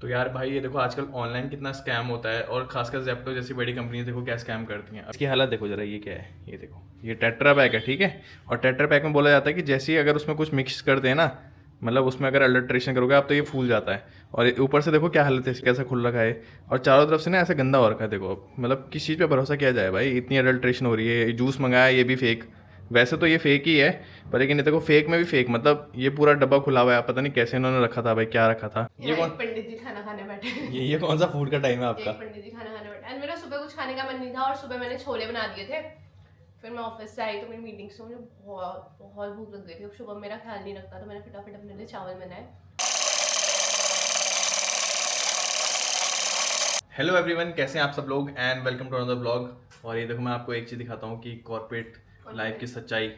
तो यार भाई ये देखो आजकल ऑनलाइन कितना स्कैम होता है और खासकर जेप्टो जैसी बड़ी कंपनी देखो क्या स्कैम करती हैं। इसकी हालत देखो जरा, ये क्या है, ये देखो, ये टेट्रा पैक है, ठीक है। और टेट्रा पैक में बोला जाता है कि जैसे ही अगर उसमें कुछ मिक्स करते हैं ना, मतलब उसमें अगर अल्ट्रेशन करोगे आप तो ये फूल जाता है। और ऊपर से देखो क्या हालत है, कैसा खुल रखा है। और चारों तरफ से ना ऐसा गंदा हो रखा है। देखो अब मतलब किस चीज़ पे भरोसा किया जाए भाई, इतनी अडल्ट्रेशन हो रही है। जूस मंगाया ये भी फेक, वैसे तो ये फेक ही है, पर लेकिन ये देखो फेक में भी फेक, मतलब ये पूरा डब्बा खुला हुआ है, पता नहीं कैसे इन्होंने रखा था भाई, क्या रखा था। ये यहाँ कौन, एक पंडित जी खाना खाने बैठे हैं। ये कौन सा फूड का टाइम है आपका? एक पंडित जी खाना खाने बैठे हैं। मेरा सुबह कुछ खाने का मन नहीं था और सुबह मैंने छोले बना दिए थे। फिर मैं ऑफिस से आई तो मेरी मीटिंग से मुझे बहुत बहुत भूख लग गई थी। अब सुबह मेरा ख्याल नहीं रखता तो मैंने फटाफट अपने लिए चावल बनाए। हेलो एवरीवन, कैसे हैं आप सब लोग and welcome to another vlog. और ये देखो मैं आपको एक चीज़ दिखाता हूँ कि कॉर्पोरेट लाइफ की सच्चाई,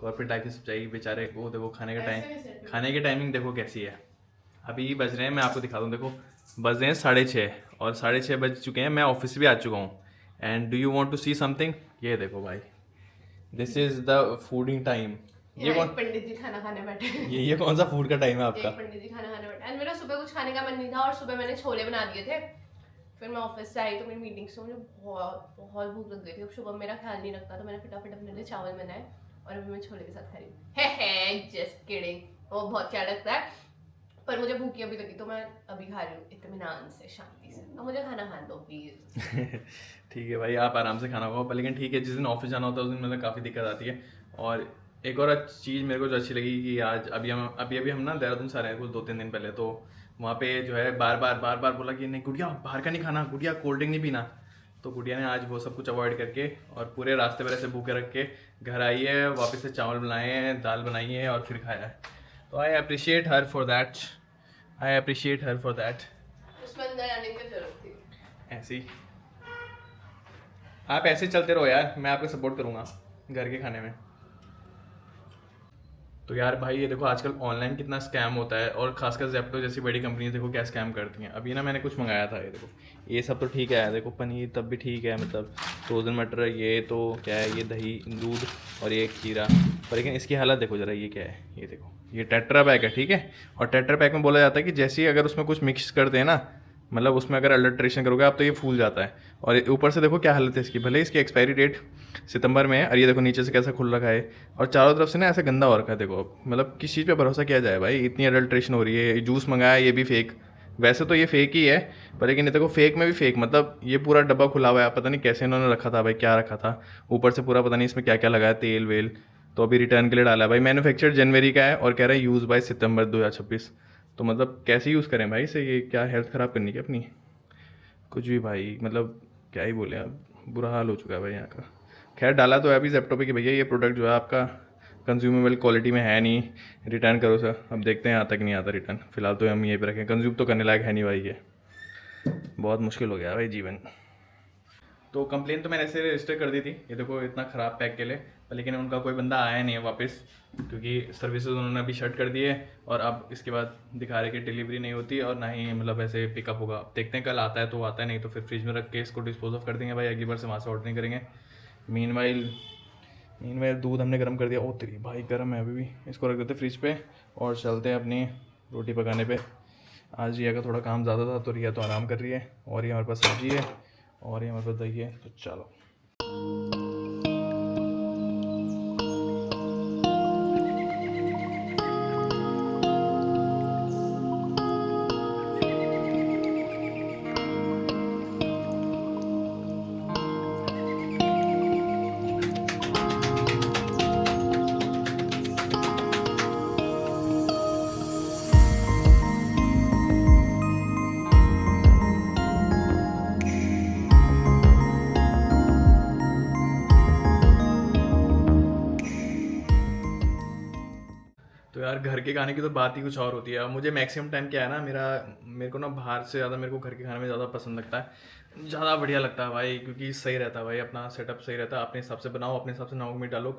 कॉर्पोरेट लाइफ की सच्चाई। बेचारे को देखो खाने का टाइम, खाने की टाइमिंग देखो कैसी है। अभी बज रहे हैं, मैं आपको दिखा दूँ, देखो बज रहे हैं 6:30 और 6:30 बज चुके हैं। मैं ऑफिस भी आ चुका हूँ। And do you want to see something? ये देखो भाई, this is the fooding time. ये यहाँ कौन, एक पंडित जी खाना खाने बैठे हैं। ये कौन सा फूड का टाइम है आपका? एक पंडित जी खाना खाने बैठे हैं। मेरा सुबह कुछ खाने का मन नहीं था और सुबह मैंने छोले बना दिए थे। फिर मैं ऑफिस से आई तो मेरी मीटिंग से मुझे बहुत बहुत भूख लग गई थी। अब सुबह मेरा ख्याल नहीं रखता तो मैंने फटाफट अपने लिए चावल बनाए और अभी मैं छोले के साथ खा रही हूँ। हे जस्ट किडिंग, वो बहुत क्या लगता है, पर मुझे भूख अभी लगी तो मैं अभी खा रही हूँ इत्मीनान से, शांति से। अब मुझे खाना खाने दो प्लीज। ठीक है भाई, आप आराम से खाना खाओ, पर लेकिन ठीक है, जिस दिन ऑफिस जाना होता है उस दिन मतलब काफ़ी दिक्कत आती है। और एक और चीज़ मेरे को जो अच्छी लगी कि आज अभी हम ना देहरादून से आ रहे हैं कुछ 2-3 दिन पहले, तो वहाँ पे जो है बार बार बोला कि नहीं गुड़िया बाहर का नहीं खाना, गुड़िया कोल्ड ड्रिंक नहीं पीना। तो गुड़िया ने आज वो सब कुछ अवॉइड करके और पूरे रास्ते पर ऐसे भूखे रख के घर आई है, वापस से चावल बनाए हैं, दाल बनाई है और फिर खाया है। तो I appreciate her for that, I appreciate her for that. उसमें अंदर आने की जरूरत थी। ऐसे ही आप ऐसे चलते रहो यार, मैं आपका सपोर्ट करूँगा घर के खाने में। तो यार भाई ये देखो आजकल ऑनलाइन कितना स्कैम होता है और खासकर जेप्टो जैसी बड़ी कंपनी देखो क्या स्कैम करती हैं। अभी ना मैंने कुछ मंगाया था, ये देखो, ये सब तो ठीक है, देखो पनीर तब भी ठीक है, मतलब फ्रोज़न मटर, ये तो क्या है, ये दही दूध और ये खीरा। पर लेकिन इसकी हालत देखो ज़रा, ये क्या है, ये देखो, ये टेट्रा पैक है, ठीक है। और टेट्रा पैक में बोला जाता है कि जैसे ही अगर उसमें कुछ मिक्स करते हैं ना, मतलब उसमें अगर अल्ट्रेशन करोगे आप तो ये फूल जाता है। और ऊपर से देखो क्या हालत है इसकी, भले इसकी एक्सपायरी डेट सितंबर में है और ये देखो नीचे से कैसा खुल रखा है। और चारों तरफ से ना ऐसा गंदा हो रखा है। देखो अब मतलब किस चीज़ पे भरोसा किया जाए भाई, इतनी अडल्ट्रेशन हो रही है। जूस मंगाया ये भी फेक, वैसे तो ये फेक ही है, पर लेकिन ये देखो फेक में भी फेक, मतलब ये पूरा डब्बा खुला हुआ है, पता नहीं कैसे इन्होंने रखा था भाई, क्या रखा था। ऊपर से पूरा पता नहीं इसमें क्या क्या लगाया, तेल वेल। तो अभी रिटर्न के लिए डाला है भाई, मैन्युफैक्चर जनवरी का है और कह रहा है यूज़ बाय सितंबर 2026। तो मतलब कैसे यूज़ करें भाई इसे, ये क्या हेल्थ ख़राब करनी क्या अपनी, कुछ भी भाई, मतलब क्या ही बोले अब, बुरा हाल हो चुका है भाई यहाँ का। खैर डाला तो है अभी जेप्टो पे कि भैया ये प्रोडक्ट जो है आपका कंज्यूमेबल क्वालिटी में है नहीं, रिटर्न करो सर। अब देखते हैं आता कि नहीं आता रिटर्न, फिलहाल तो हम यहीं पे रखें, कंज्यूम तो करने लायक है नहीं भाई, ये बहुत मुश्किल हो गया भाई जीवन। तो कंप्लेन तो मैंने ऐसे रजिस्टर कर दी थी, ये देखो इतना ख़राब पैक के लिए, पर लेकिन उनका कोई बंदा आया नहीं है वापस, क्योंकि सर्विसेज उन्होंने अभी शट कर दिए। और अब इसके बाद दिखा रहे कि डिलीवरी नहीं होती और ना ही मतलब ऐसे पिकअप होगा। अब देखते हैं कल आता है तो आता है, नहीं तो फिर फ्रिज में रख के इसको डिस्पोज ऑफ कर देंगे भाई, अगली बार से वहाँ से ऑर्डर नहीं करेंगे। मीनवाइल दूध हमने गर्म कर दिया, ओ तेरी भाई गर्म है अभी भी, इसको रख देते फ्रिज पे और चलते हैं अपनी रोटी पकाने पे। आज रिया का थोड़ा काम ज़्यादा था तो रिया तो आराम कर रही है, और ये हमारे पास सब्जी है और ये हमारे पास दही है, तो चलो। तो यार घर के खाने की तो बात ही कुछ और होती है। अब मुझे मैक्सिमम टाइम क्या है ना, मेरे को ना बाहर से ज़्यादा मेरे को घर के खाने में ज़्यादा पसंद लगता है, ज़्यादा बढ़िया लगता है भाई, क्योंकि सही रहता है भाई, अपना सेटअप सही रहता है, अपने हिसाब से बनाओ, अपने हिसाब से नमक मिर्च डालो,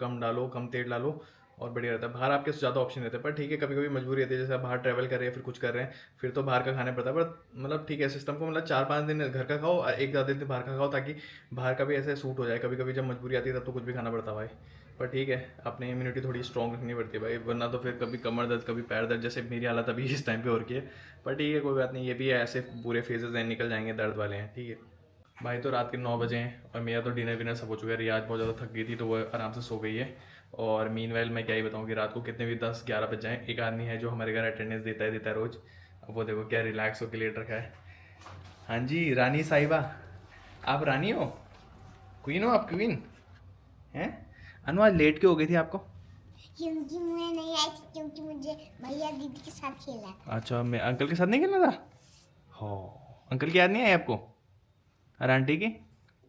कम तेल डालो और बढ़िया रहता है। बाहर आपके ज़्यादा ऑप्शन रहते हैं, पर ठीक है कभी कभी मजबूरी रहती है, जैसे आप बाहर ट्रैवल कर रहे हैं फिर कुछ कर रहे हैं, फिर तो बाहर का खाना पड़ता है। पर मतलब ठीक है सिस्टम को, मतलब 4-5 दिन घर का खाओ और एक ज़्यादा दिन बाहर का खाओ, ताकि बाहर का भी ऐसे सूट हो जाए। कभी कभी जब मजबूरी आती है तब तो कुछ भी खाना पड़ता है भाई। पर ठीक है, अपनी इम्यूनिटी थोड़ी स्ट्रॉन्ग रखनी पड़ती है भाई, वरना तो फिर कभी कमर दर्द कभी पैर दर्द, जैसे मेरी हालत अभी इस टाइम पे हो रही है। पर ठीक है, कोई बात नहीं, ये भी है, ऐसे पूरे फेजेस हैं, निकल जाएंगे, दर्द वाले हैं, ठीक है भाई। तो रात के 9 बजे हैं और मेरा तो डिनर विनर सब हो चुका है। रियाज बहुत ज़्यादा थक गई थी तो वो आराम से सो गई है। और मीनवाइल मैं क्या ही बताऊँ कि रात को कितने भी 10-11 बज जाएँ, एक आदमी है जो हमारे घर अटेंडेंस देता है रोज़। अब वो देखो क्या रिलैक्स होकर लेट रखा है। हाँ जी रानी साहिबा, आप रानी हो, क्वीन हो, आप क्वीन हैं। अनु आज लेट क्यों हो गई थी आपको? क्योंकि मैं नहीं आई थी, क्योंकि मुझे भैया दीदी के साथ खेला था। अच्छा, मैं अंकल के साथ नहीं खेलना था? हो, अंकल की याद नहीं आई आपको? और आंटी की?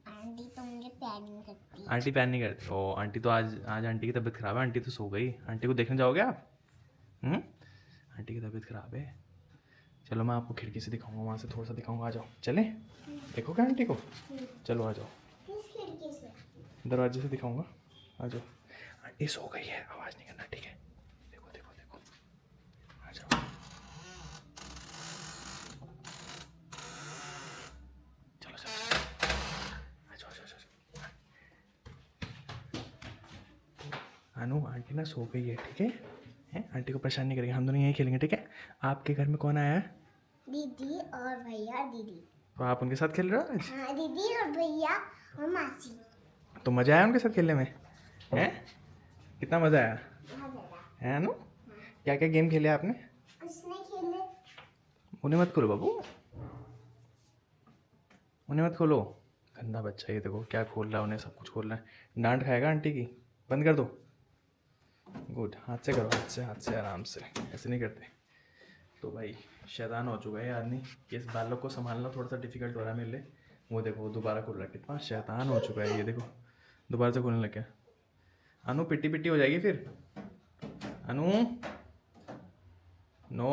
आंटी तो मुझे प्यार नहीं करती। आंटी प्यार नहीं करती? ओ आंटी तो आज आज आंटी की तबीयत ख़राब है, आंटी तो सो गई। आंटी को देखने जाओगे आप? आंटी की तबीयत ख़राब है। चलो मैं आपको खिड़की से दिखाऊंगा, वहाँ से थोड़ा सा दिखाऊंगा, आ जाओ चलें। देखोगे आंटी को? चलो आ जाओ, किस खिड़की से? दरवाजे से दिखाऊंगा, आ जाओ। आंटी सो गई है, आवाज़ नहीं करना, ठीक है? देखो देखो देखो, आ जाओ। चलो चलो, आ जाओ आ जाओ आ जाओ। अनु आंटी ना सो गई है, ठीक है? आंटी को परेशान नहीं करेंगे, हम दोनों यहीं खेलेंगे, ठीक है? आपके घर में कौन आया है? दीदी और भैया दीदी। तो आप उनके साथ खेल रहे हो आज? हाँ, दीदी और भैया और मासी। तो मज़ा आया उनके साथ खेलने में? हैं? कितना मज़ा आया बहुत ज़्यादा। है अनु? क्या क्या गेम खेले आपने? उसने खेले। उन्हें मत खोलो बाबू, उन्हें मत खोलो, गंदा बच्चा, ये देखो क्या खोल रहा है, उन्हें सब कुछ खोल रहा है। डांट खाएगा आंटी की, बंद कर दो। गुड, हाथ से करो, हाथ से आराम से, ऐसे नहीं करते। तो भाई शैतान हो चुका है आदमी, इस बालक को संभालना थोड़ा सा डिफिकल्ट हो रहा है मेरे लिए। वो देखो दोबारा खोल रहा है, कितना शैतान हो चुका है ये देखो, दोबारा से खोलने लग गया। अनु पिट्टी पिट्टी हो जाएगी फिर। अनु नो,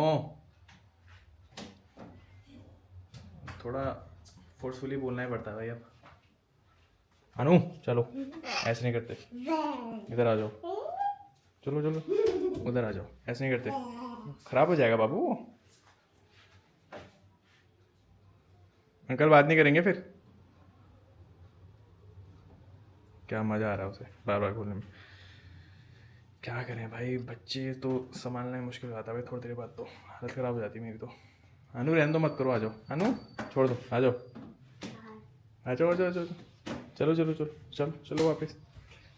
थोड़ा फोर्सफुली बोलना ही पड़ता है भाई अब। अनु चलो, ऐसे नहीं करते, इधर आ जाओ, चलो चलो उधर आ जाओ, ऐसे नहीं करते, खराब हो जाएगा बाबू। अंकल बात नहीं करेंगे फिर। क्या मज़ा आ रहा है उसे बार बार खोलने में। क्या करें भाई, बच्चे तो संभालना ही मुश्किल हो जाता है भाई, थोड़ी देर बाद तो हालत ख़राब हो जाती है मेरी तो। अनु रहने दो, मत करो, आ जाओ अनु, छोड़ दो, आ जाओ आ जाओ आ जाओ आ जाओ, चलो चलो चलो चलो चलो वापस।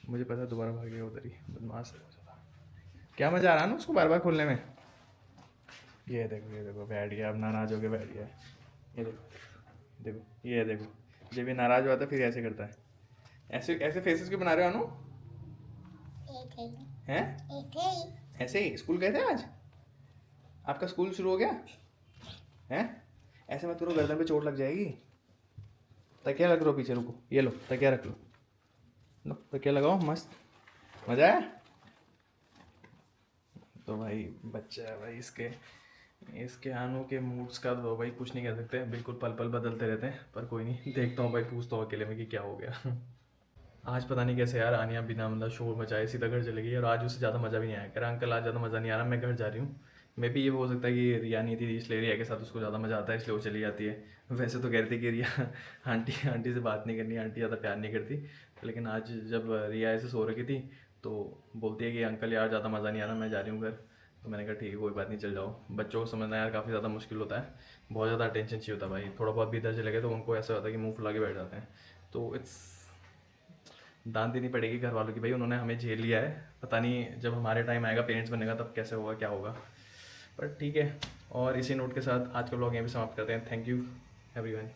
मुझे पता है दोबारा भागेगा उधर ही, बदमाश है बहुत ज़्यादा। क्या मज़ा आ रहा है ना उसको बार बार खोलने में। ये देखो बैठ गया, अब नाराज़ हो के बैठ गया। ये देखो देखो, ये देखो, जब ये नाराज़ हुआ था फिर ऐसे करता है। ऐसे ऐसे फेसेस क्यों बना रहे हो अनु? एक ही। हैं? एक ही। ऐसे ही स्कूल गए थे आज? आपका स्कूल शुरू हो गया हैं? ऐसे मत करो, गर्दन पे चोट लग जाएगी। तकिया रख लो पीछे, रुको, ये लो तकिया रख लो तकिया लगाओ, मस्त मज़ा आया। तो भाई बच्चा है भाई, इसके अनु के मूड्स का तो भाई कुछ नहीं कह सकते, बिल्कुल पल पल बदलते रहते हैं। पर कोई नहीं, देखता हूँ भाई, पूछता हूँ अकेले में कि क्या हो गया। आज पता नहीं कैसे यार, आनिया बिना मतलब शोर मचाए सीधा घर चली गई और आज उससे ज़्यादा मज़ा भी नहीं आया। कह रहा अंकल आज ज़्यादा मज़ा नहीं आ रहा, मैं घर जा रही हूँ। मे भी ये हो सकता है कि रिया नहीं थी, इसलिए रिया के साथ उसको ज़्यादा मज़ा आता है, इसलिए वो चली जाती है। वैसे तो कह रही थी कि रिया आंटी से बात नहीं करनी, आंटी ज़्यादा प्यार नहीं करती। लेकिन आज जब रिया ऐसे सो रखी थी तो बोलती है कि अंकल यार ज़्यादा मज़ा नहीं आ रहा, मैं जा रही हूँ घर। तो मैंने कहा ठीक है कोई बात नहीं, चल जाओ। बच्चों को समझना यार काफ़ी ज़्यादा मुश्किल होता है, बहुत ज़्यादा अटेंशन चाहिए होता है भाई। थोड़ा बहुत भी इधर चले गए तो उनको ऐसा होता है कि मुंह फुला के बैठ जाते हैं। तो इट्स दान देनी पड़ेगी घर वालों की भाई, उन्होंने हमें झेल लिया है। पता नहीं जब हमारे टाइम आएगा पेरेंट्स बनेगा तब कैसे होगा क्या होगा, पर ठीक है। और इसी नोट के साथ आज का व्लॉग यहीं पे समाप्त करते हैं। Thank you everyone.